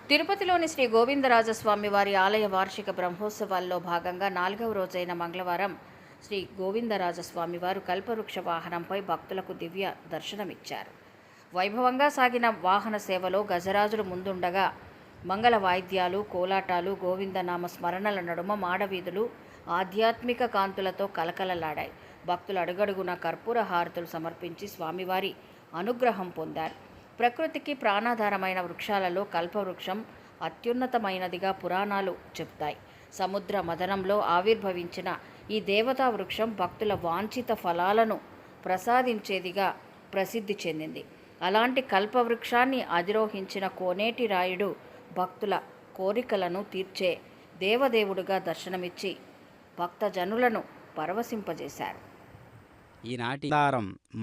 తిరుపతిలోని శ్రీ గోవిందరాజస్వామి వారి ఆలయ వార్షిక బ్రహ్మోత్సవాల్లో భాగంగా 4వ రోజైన మంగళవారం శ్రీ గోవిందరాజస్వామి వారు కల్పవృక్ష వాహనంపై భక్తులకు దివ్య దర్శనమిచ్చారు. వైభవంగా సాగిన వాహన సేవలో గజరాజులు ముందుండగా మంగళ వాయిద్యాలు, కోలాటాలు, గోవిందనామ స్మరణల నడుమ మాడవీధులు ఆధ్యాత్మిక కాంతులతో కలకలలాడాయి. భక్తులు అడుగడుగున కర్పూర హారతులు సమర్పించి స్వామివారి అనుగ్రహం పొందారు. ప్రకృతికి ప్రాణాధారమైన వృక్షాలలో కల్పవృక్షం అత్యున్నతమైనదిగా పురాణాలు చెబుతాయి. సముద్ర మదనంలో ఆవిర్భవించిన ఈ దేవతా వృక్షం భక్తుల వాంఛిత ఫలాలను ప్రసాదించేదిగా ప్రసిద్ధి చెందింది. అలాంటి కల్పవృక్షాన్ని అధిరోహించిన కోనేటి రాయుడు భక్తుల కోరికలను తీర్చే దేవదేవుడుగా దర్శనమిచ్చి భక్తజనులను పరవశింపజేశారు. ఈనాటి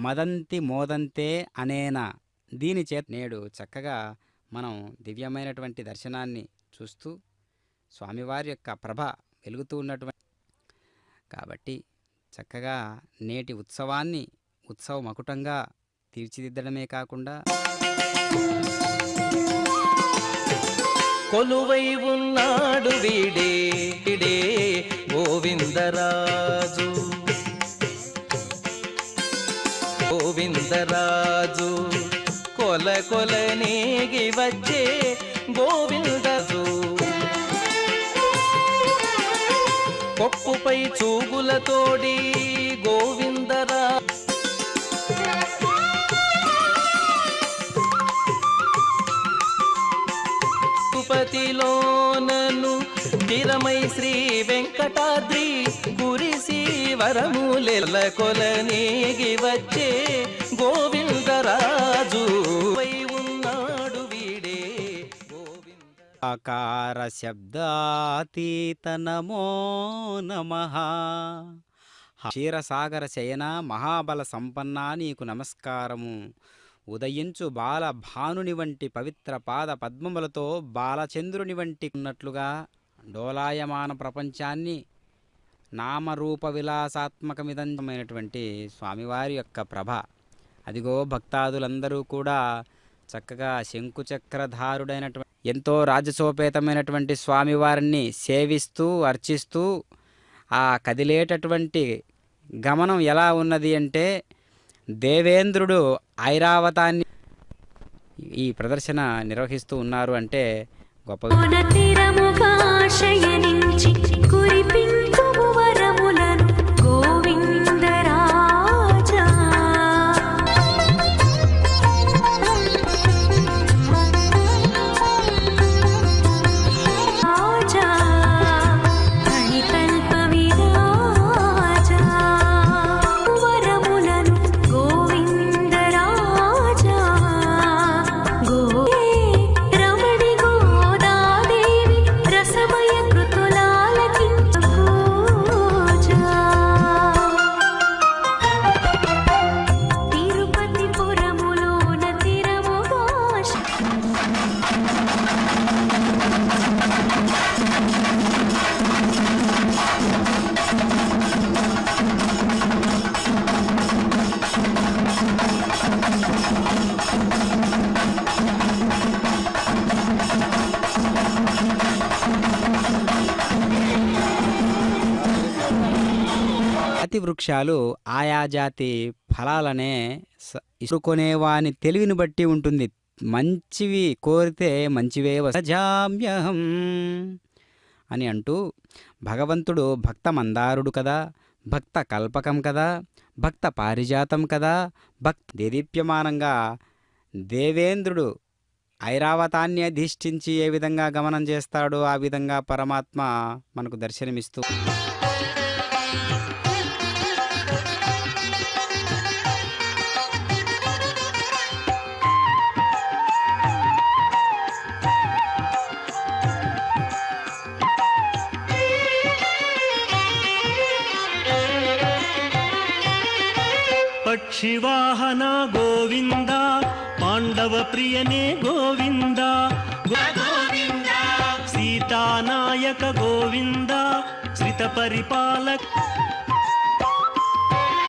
మదంతి మోదంతే అనేన దీని చేత నేడు చక్కగా మనం దివ్యమైనటువంటి దర్శనాన్ని చూస్తూ స్వామివారి యొక్క ప్రభ వెలుగుతూ ఉన్నటువంటి కాబట్టి చక్కగా నేటి ఉత్సవాన్ని ఉత్సవ మకుటంగా తీర్చిదిద్దడమే కాకుండా కొలువై ఉన్నాడు వీడే గోవిందరాజు, గోవిందరాజు కొల కొల నేగి వచ్చే గోవిందరాజు. కొప్పుపై చూగులతోడి గోవిందరాజు, తిరుపతిలోనను తిరమై శ్రీ వెంకటాద్రి కురిసి వరములెల కొలనేగి వచ్చే గోవిందరాజు ఉన్నాడు వీడే ఆకార శబ్దాతీత నమో నమః. క్షీరసాగర శయన మహాబల సంపన్నా నీకు నమస్కారము. ఉదయించు బాల భానుని వంటి పవిత్ర పాద పద్మములతో బాలచంద్రుని వంటి ఉన్నట్లుగా డోలాయమాన ప్రపంచాన్ని నామరూప విలాసాత్మకమిదమైనటువంటి స్వామివారి యొక్క ప్రభ. అదిగో భక్తాదులందరూ కూడా చక్కగా శంకుచక్రధారుడైనటువంటి ఎంతో రాజసోపేతమైనటువంటి స్వామివారిని సేవిస్తూ అర్చిస్తూ ఆ కదిలేటటువంటి గమనం ఎలా ఉన్నది అంటే దేవేంద్రుడు ఐరావతాన్ని ఈ ప్రదర్శన నిర్వహిస్తూ ఉన్నారు అంటే గొప్ప. జాతి వృక్షాలు ఆయా జాతి ఫలాలనే ఇసుకొనేవాని తెలివిని బట్టి ఉంటుంది. మంచివి కోరితే మంచివే వసజామ్యహం అని అంటూ భగవంతుడు భక్త మందారుడు కదా, భక్త కల్పకం కదా, భక్త పారిజాతం కదా. దేదీప్యమానంగా దేవేంద్రుడు ఐరావతాన్ని అధిష్ఠించి ఏ విధంగా గమనం చేస్తాడో ఆ విధంగా పరమాత్మ మనకు దర్శనమిస్తూ పక్షివాహన గోవింద, పాండవ ప్రియనే గోవింద, గోవింద సీతానాయక గోవింద, శ్రిత పరిపాలక